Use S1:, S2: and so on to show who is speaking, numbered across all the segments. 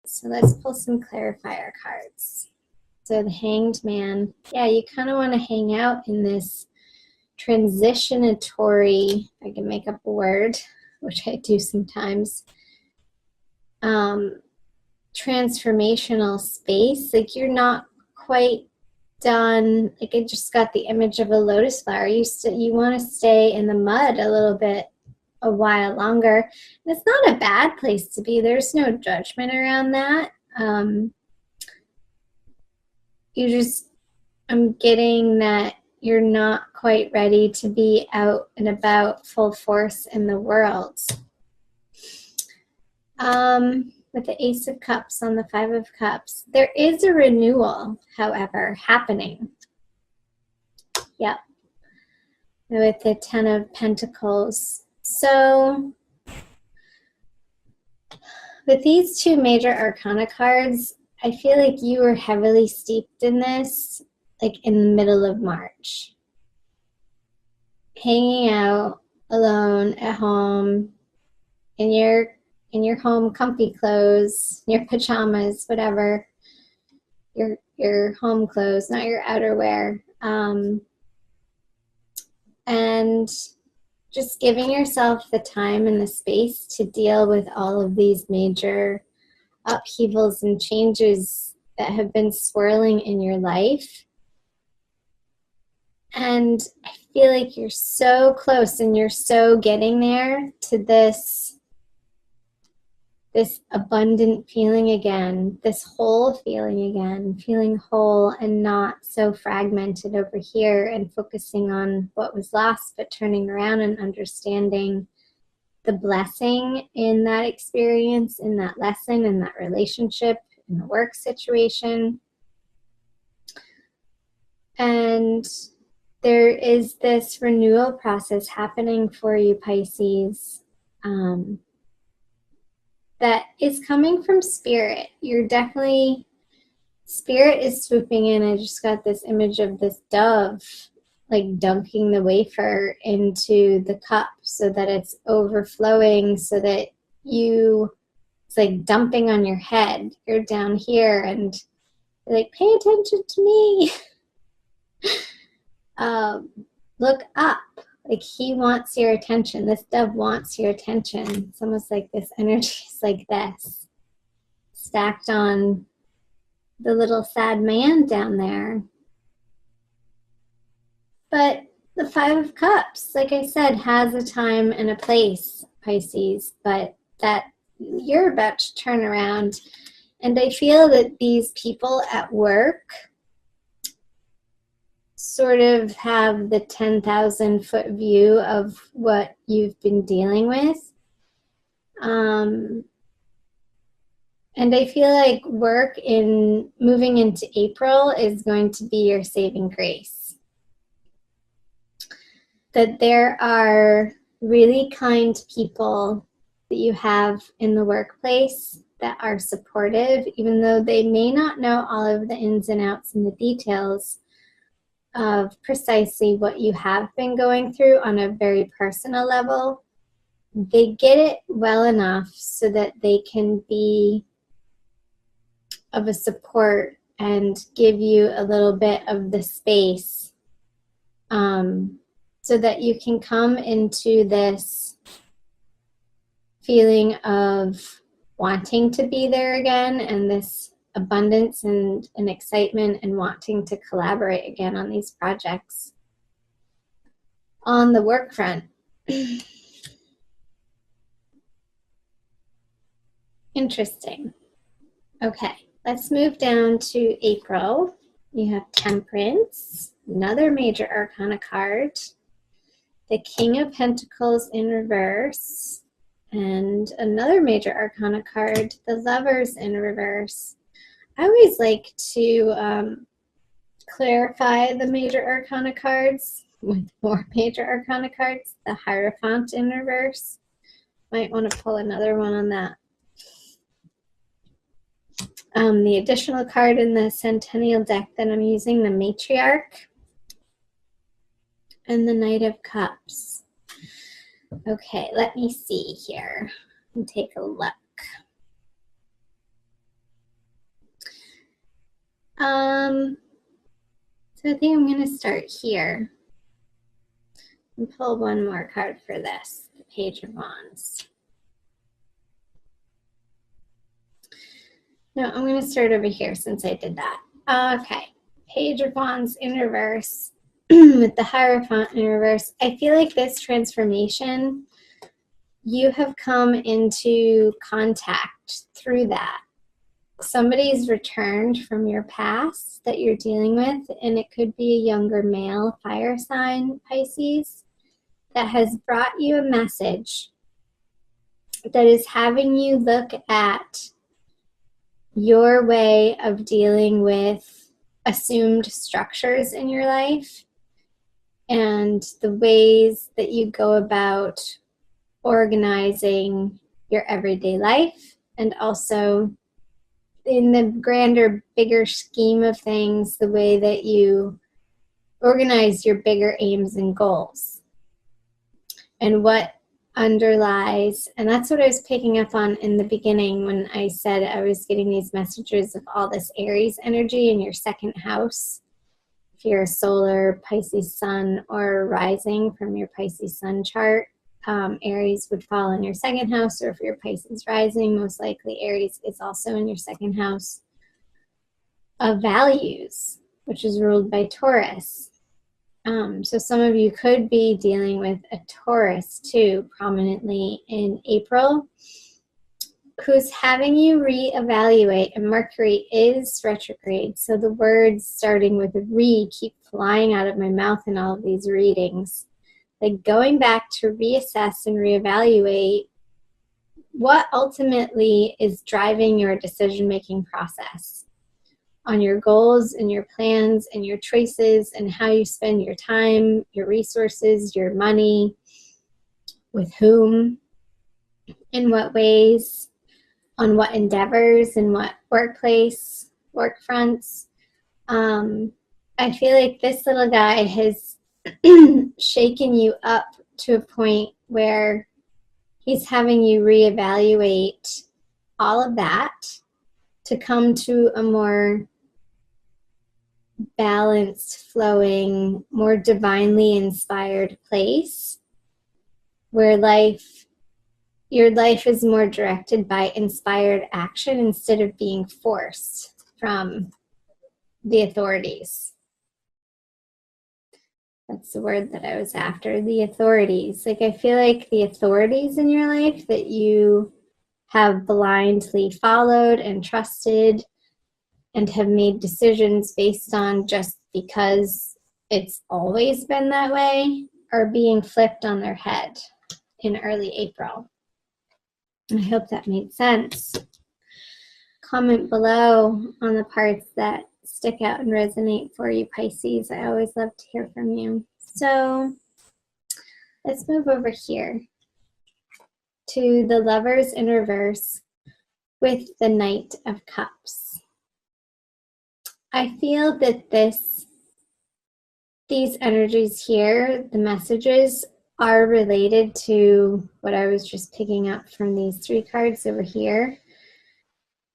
S1: So let's pull some clarifier cards. So the Hanged Man. Yeah, you kind of want to hang out in this transitionatory, I can make up a word, which I do sometimes, transformational space. Like you're not quite done. Like I just got the image of a lotus flower. You want to stay in the mud a little bit, a while longer. And it's not a bad place to be. There's no judgment around that. I'm getting that you're not quite ready to be out and about full force in the world. With the Ace of Cups on the Five of Cups, there is a renewal, however, happening. Yep. With the Ten of Pentacles. So, with these two major arcana cards, I feel like you were heavily steeped in this, like in the middle of March. Hanging out alone at home, in your home comfy clothes, your pajamas, whatever, your home clothes, not your outerwear, and just giving yourself the time and the space to deal with all of these major upheavals and changes that have been swirling in your life. And I feel like you're so close and you're so getting there to this abundant feeling again, this whole feeling again, feeling whole and not so fragmented over here and focusing on what was lost, but turning around and understanding the blessing in that experience, in that lesson, in that relationship, in the work situation. And there is this renewal process happening for you, Pisces, that is coming from Spirit. Spirit is swooping in. I just got this image of this dove, like dunking the wafer into the cup so that it's overflowing, so that it's like dumping on your head. You're down here and you're like, pay attention to me. Look up. Like he wants your attention. This dove wants your attention. It's almost like this energy is like this, stacked on the little sad man down there. But the Five of Cups, like I said, has a time and a place, Pisces, but that you're about to turn around. And I feel that these people at work sort of have the 10,000-foot view of what you've been dealing with. And I feel like work in moving into April is going to be your saving grace. That there are really kind people that you have in the workplace that are supportive, even though they may not know all of the ins and outs and the details of precisely what you have been going through on a very personal level. They get it well enough so that they can be of a support and give you a little bit of the space, so that you can come into this feeling of wanting to be there again, and this abundance and excitement, and wanting to collaborate again on these projects on the work front. Interesting. Okay, let's move down to April. You have Temperance, another major arcana card, the King of Pentacles in reverse, and another major arcana card, the Lovers in reverse. I always like to clarify the major arcana cards with more major arcana cards. The Hierophant in reverse. Might want to pull another one on that. The additional card in the Centennial deck that I'm using, the Matriarch, and the Knight of Cups. Okay, let me see here and take a look. So I think I'm going to start here and pull one more card for this, the Page of Wands. No, I'm going to start over here since I did that. Okay, Page of Wands in reverse with the Hierophant in reverse. I feel like this transformation, you have come into contact through that. Somebody's returned from your past that you're dealing with, and it could be a younger male fire sign, Pisces, that has brought you a message that is having you look at your way of dealing with assumed structures in your life and the ways that you go about organizing your everyday life, and also in the grander, bigger scheme of things, the way that you organize your bigger aims and goals and what underlies. And that's what I was picking up on in the beginning when I said I was getting these messages of all this Aries energy in your second house. If you're a solar Pisces sun or rising from your Pisces sun chart, Aries would fall in your second house, or if you're Pisces rising, most likely Aries is also in your second house of values, which is ruled by Taurus. So some of you could be dealing with a Taurus too, prominently in April, who's having you reevaluate, and Mercury is retrograde. So the words starting with re keep flying out of my mouth in all of these readings. Like going back to reassess and reevaluate what ultimately is driving your decision-making process on your goals and your plans and your choices and how you spend your time, your resources, your money, with whom, in what ways, on what endeavors, in what workplace, work fronts. I feel like this little guy has shaken you up to a point where he's having you reevaluate all of that to come to a more balanced, flowing, more divinely inspired place where your life is more directed by inspired action instead of being forced from the authorities. That's the word that I was after, the authorities. Like, I feel like the authorities in your life that you have blindly followed and trusted and have made decisions based on just because it's always been that way are being flipped on their head in early April. I hope that made sense. Comment below on the parts that stick out and resonate for you, Pisces. I always love to hear from you. So let's move over here to the Lovers in reverse with the Knight of Cups. I feel that these energies here, the messages, are related to what I was just picking up from these three cards over here.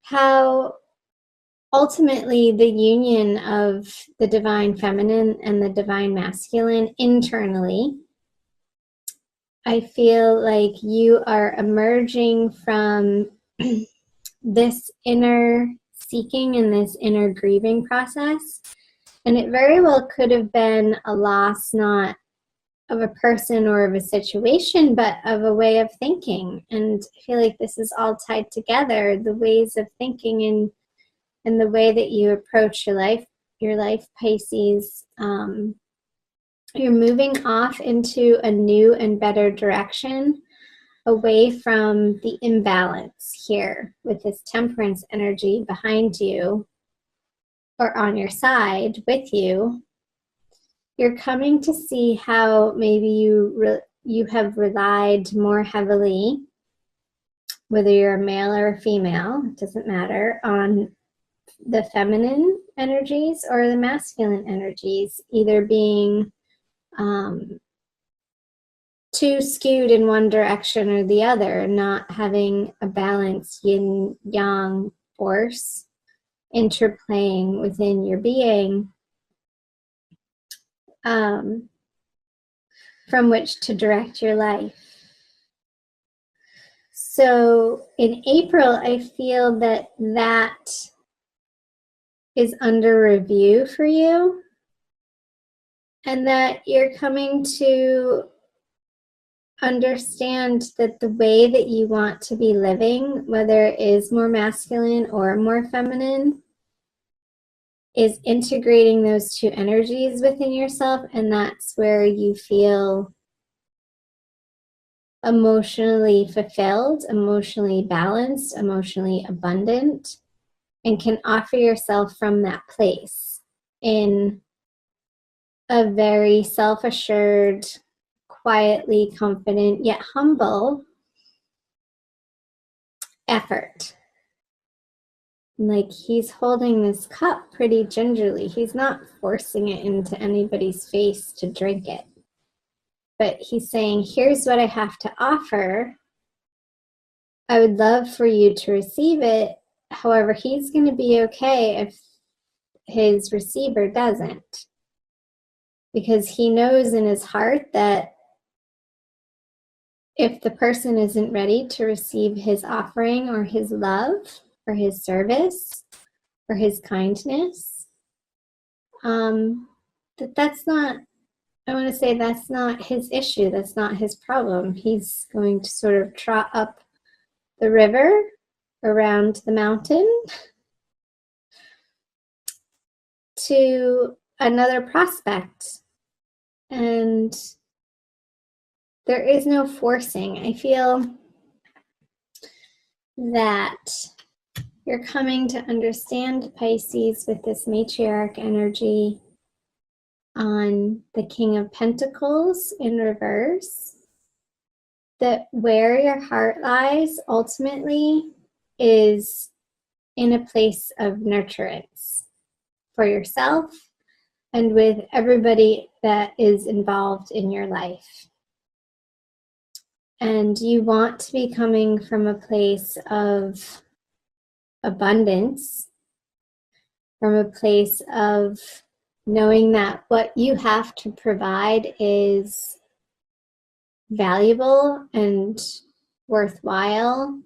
S1: How ultimately the union of the divine feminine and the divine masculine internally, I feel like you are emerging from this inner seeking and this inner grieving process. And it very well could have been a loss, not of a person or of a situation, but of a way of thinking. And I feel like this is all tied together, the ways of thinking and the way that you approach your life, Pisces. You're moving off into a new and better direction, away from the imbalance here with this Temperance energy behind you or on your side with you. You're coming to see how maybe you have relied more heavily, whether you're a male or a female, it doesn't matter, on the feminine energies or the masculine energies, either being too skewed in one direction or the other, not having a balanced yin-yang force interplaying within your being, from which to direct your life. So in April, I feel that is under review for you, and that you're coming to understand that the way that you want to be living, whether it is more masculine or more feminine, is integrating those two energies within yourself, and that's where you feel emotionally fulfilled, emotionally balanced, emotionally abundant, and can offer yourself from that place in a very self-assured, quietly confident, yet humble effort. Like, he's holding this cup pretty gingerly. He's not forcing it into anybody's face to drink it. But he's saying, here's what I have to offer. I would love for you to receive it. However, he's going to be okay if his receiver doesn't. Because he knows in his heart that if the person isn't ready to receive his offering or his love or his service or his kindness, that's not, I want to say that's not his issue. That's not his problem. He's going to sort of trot up the river around the mountain to another prospect. And there is no forcing. I feel that you're coming to understand, Pisces, with this matriarch energy on the King of Pentacles in reverse, that where your heart lies ultimately is in a place of nurturance for yourself and with everybody that is involved in your life. And you want to be coming from a place of abundance, from a place of knowing that what you have to provide is valuable and worthwhile,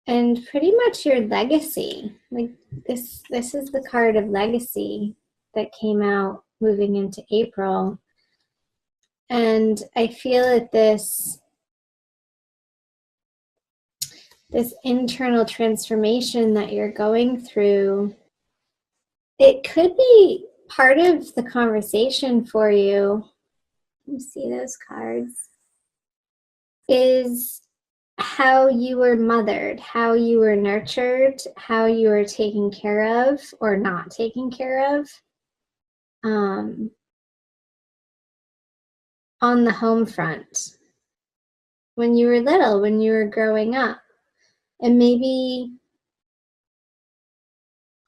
S1: and pretty much your legacy. Like this is the card of legacy that came out moving into April. And I feel that this internal transformation that you're going through, it could be part of the conversation for you. You see those cards? Is how you were mothered, how you were nurtured, how you were taken care of or not taken care of on the home front when you were little, when you were growing up. And maybe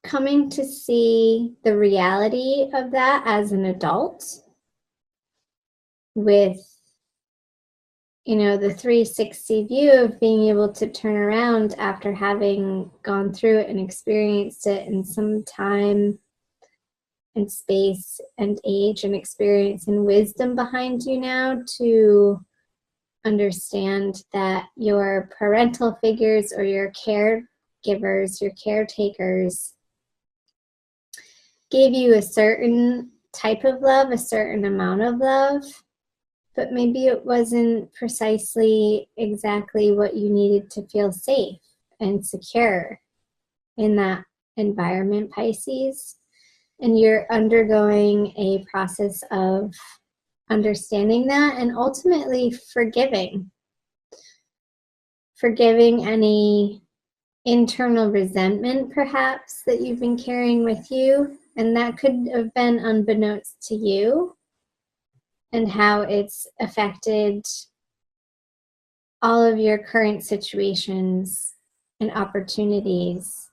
S1: coming to see the reality of that as an adult with, you know, the 360 view of being able to turn around after having gone through it and experienced it in some time and space and age and experience and wisdom behind you now, to understand that your parental figures or your caregivers, your caretakers, gave you a certain type of love, a certain amount of love, but maybe it wasn't precisely exactly what you needed to feel safe and secure in that environment, Pisces. And you're undergoing a process of understanding that and ultimately forgiving any internal resentment perhaps that you've been carrying with you, and that could have been unbeknownst to you, and how it's affected all of your current situations and opportunities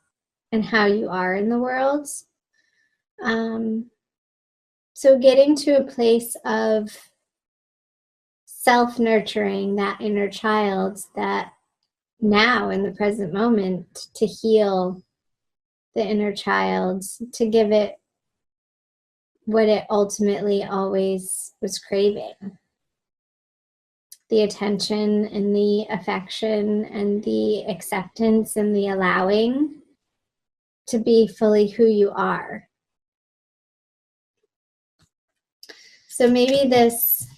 S1: and how you are in the world. So getting to a place of self-nurturing that inner child, that now in the present moment to heal the inner child, to give it what it ultimately always was craving. The attention and the affection and the acceptance and the allowing to be fully who you are. So maybe this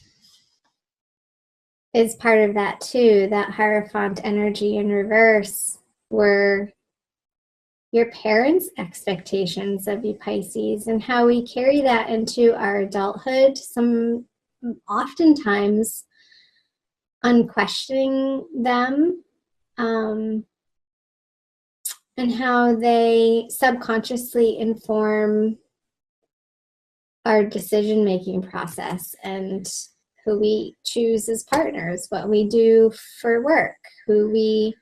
S1: is part of that too, that Hierophant energy in reverse, were your parents' expectations of you, Pisces, and how we carry that into our adulthood, oftentimes unquestioning them, and how they subconsciously inform our decision-making process and who we choose as partners, what we do for work, who we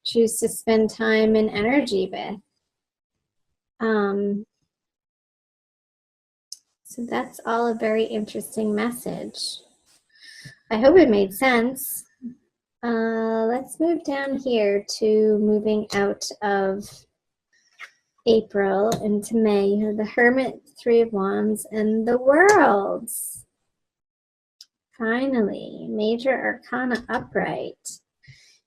S1: choose to spend time and energy with. So that's all a very interesting message. I hope it made sense. Let's move down here to moving out of April into May. You have the Hermit, Three of Wands, and the Worlds. Finally, Major Arcana upright.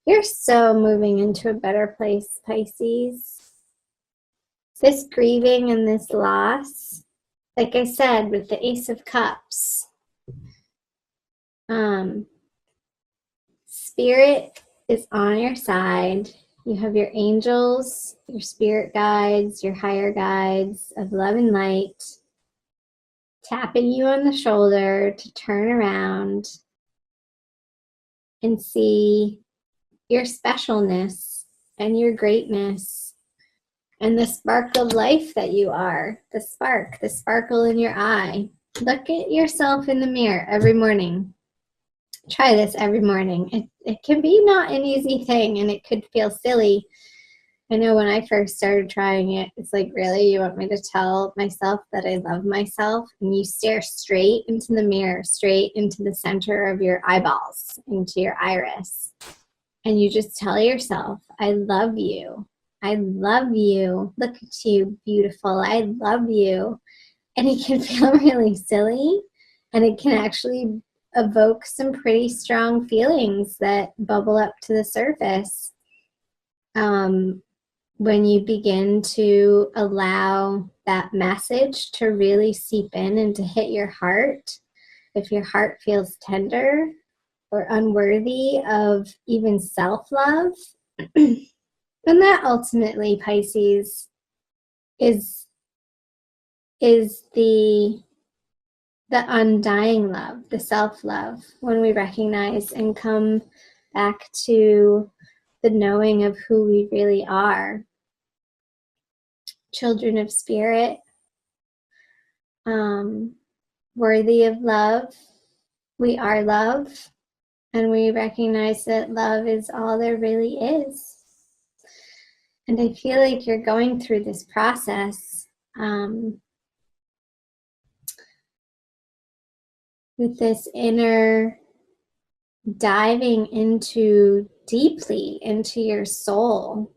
S1: You're so moving into a better place, Pisces. This grieving and this loss, like I said, with the Ace of Cups, Spirit is on your side. You have your angels, your spirit guides, your higher guides of love and light, tapping you on the shoulder to turn around and see your specialness and your greatness and the spark of life that you are, the sparkle in your eye. Look at yourself in the mirror every morning. Try this every morning. It can be not an easy thing, and it could feel silly. I know when I first started trying it, it's like, really, you want me to tell myself that I love myself? And you stare straight into the mirror, straight into the center of your eyeballs, into your iris. And you just tell yourself, I love you. I love you. Look at you, beautiful. I love you. And it can feel really silly, and it can actually evoke some pretty strong feelings that bubble up to the surface when you begin to allow that message to really seep in and to hit your heart. If your heart feels tender or unworthy of even self-love, and that ultimately, Pisces, is the undying love, the self-love, when we recognize and come back to the knowing of who we really are. Children of spirit, worthy of love. We are love, and we recognize that love is all there really is. And I feel like you're going through this process with this inner diving deeply into your soul,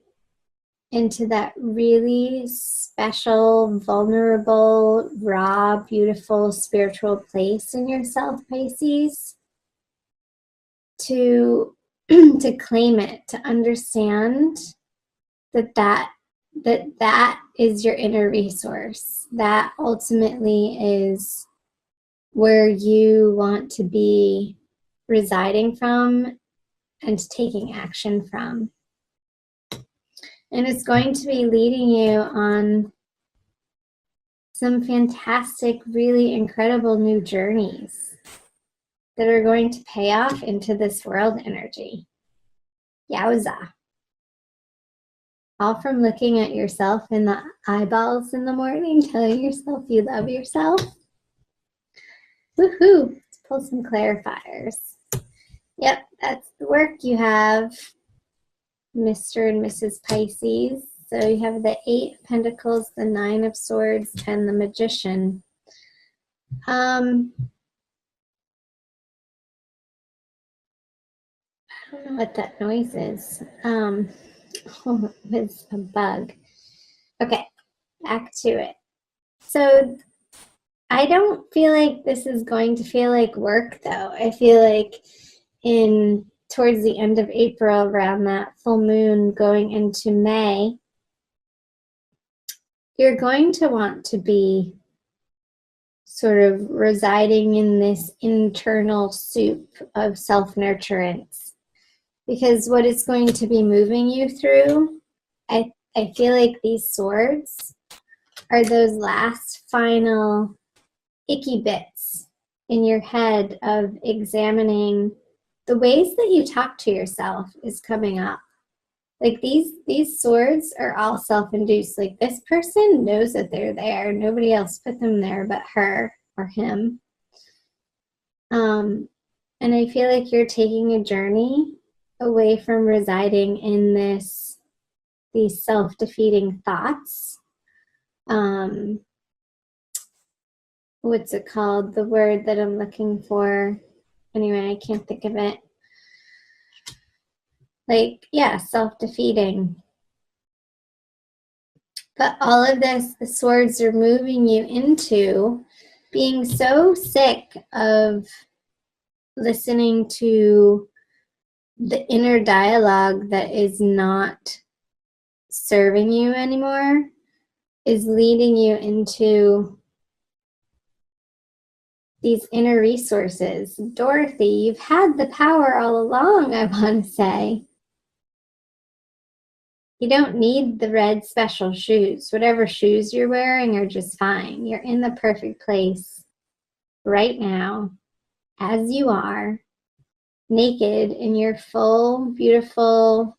S1: into that really special, vulnerable, raw, beautiful spiritual place in yourself, Pisces, to claim it, to understand that is your inner resource. That ultimately is where you want to be residing from and taking action from. And it's going to be leading you on some fantastic, really incredible new journeys that are going to pay off into this world energy. Yowza. All from looking at yourself in the eyeballs in the morning, telling yourself you love yourself. Woohoo! Let's pull some clarifiers. Yep, that's the work you have, Mr. and Mrs. Pisces. So you have the 8 of Pentacles, the 9 of Swords, and the Magician. I don't know what that noise is. Oh, it's a bug. Okay, back to it. So I don't feel like this is going to feel like work, though. I feel like towards the end of April, around that full moon going into May, you're going to want to be sort of residing in this internal soup of self-nurturance. Because what it's going to be moving you through, I feel like these swords are those last final icky bits in your head of examining the ways that you talk to yourself is coming up. Like these swords are all self-induced. Like this person knows that they're there. Nobody else put them there but her or him. And I feel like you're taking a journey away from residing in these self-defeating thoughts. What's it called? The word that I'm looking for. Anyway, I can't think of it. Like, yeah, self-defeating. But all of this, the swords are moving you into being so sick of listening to the inner dialogue that is not serving you anymore, is leading you into these inner resources. Dorothy, you've had the power all along, I want to say. You don't need the red special shoes. Whatever shoes you're wearing are just fine. You're in the perfect place right now, as you are, naked in your full, beautiful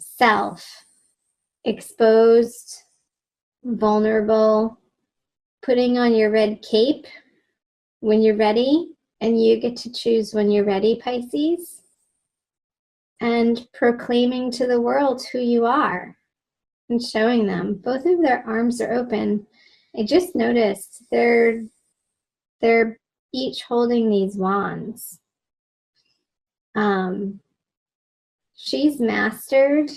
S1: self, exposed, vulnerable, putting on your red cape when you're ready, and you get to choose when you're ready, Pisces, and proclaiming to the world who you are and showing them. Both of their arms are open. I just noticed they're each holding these wands. She's mastered.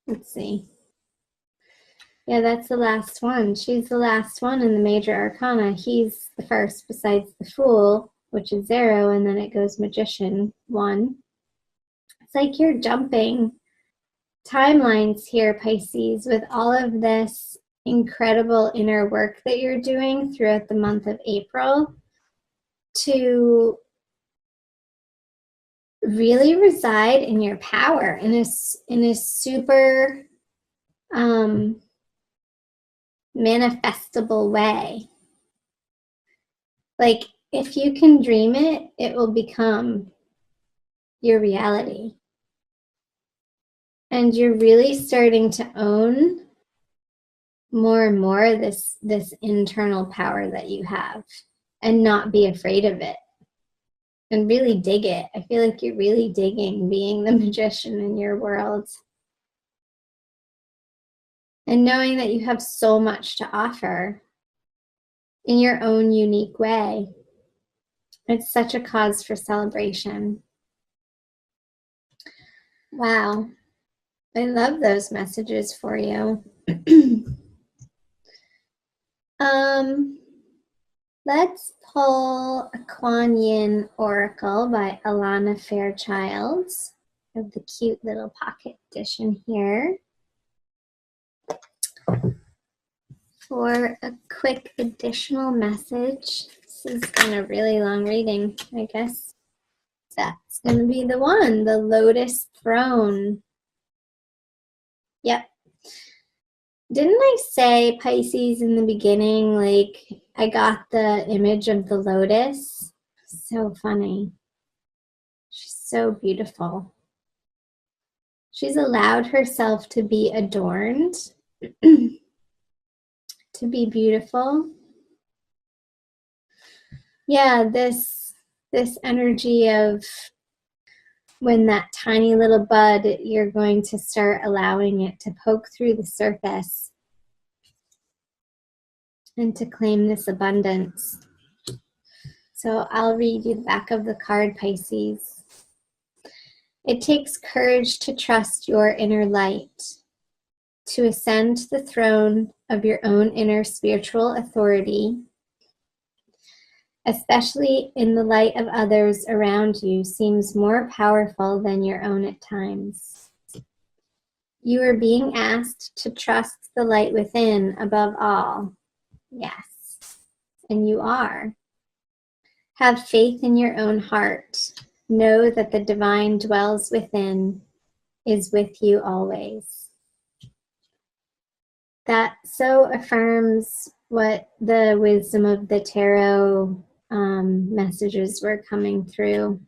S1: Let's see. Yeah, that's the last one. She's the last one in the major arcana. He's the first besides the Fool, which is 0, and then it goes Magician, 1. It's like you're jumping timelines here, Pisces, with all of this incredible inner work that you're doing throughout the month of April to really reside in your power in a super manifestable way. Like, if you can dream it, it will become your reality. And you're really starting to own more and more this internal power that you have, and not be afraid of it, and really dig it. I feel like you're really digging being the magician in your world, and knowing that you have so much to offer in your own unique way. It's such a cause for celebration. Wow. I love those messages for you. Let's pull a Kuan Yin Oracle by Alana Fairchild. I have the cute little pocket edition here. For a quick additional message, this has been a really long reading, I guess. That's going to be the one, the Lotus Throne. Yep. Didn't I say, Pisces, in the beginning, like, I got the image of the lotus? So funny. She's so beautiful. She's allowed herself to be adorned, to be beautiful. Yeah, this energy of when that tiny little bud, you're going to start allowing it to poke through the surface and to claim this abundance. So I'll read you the back of the card, Pisces. It takes courage to trust your inner light. to ascend to the throne of your own inner spiritual authority, especially in the light of others around you, seems more powerful than your own at times. You are being asked to trust the light within above all. Yes, and you are. Have faith in your own heart. Know that the divine dwells within, is with you always. That so affirms what the wisdom of the tarot messages were coming through.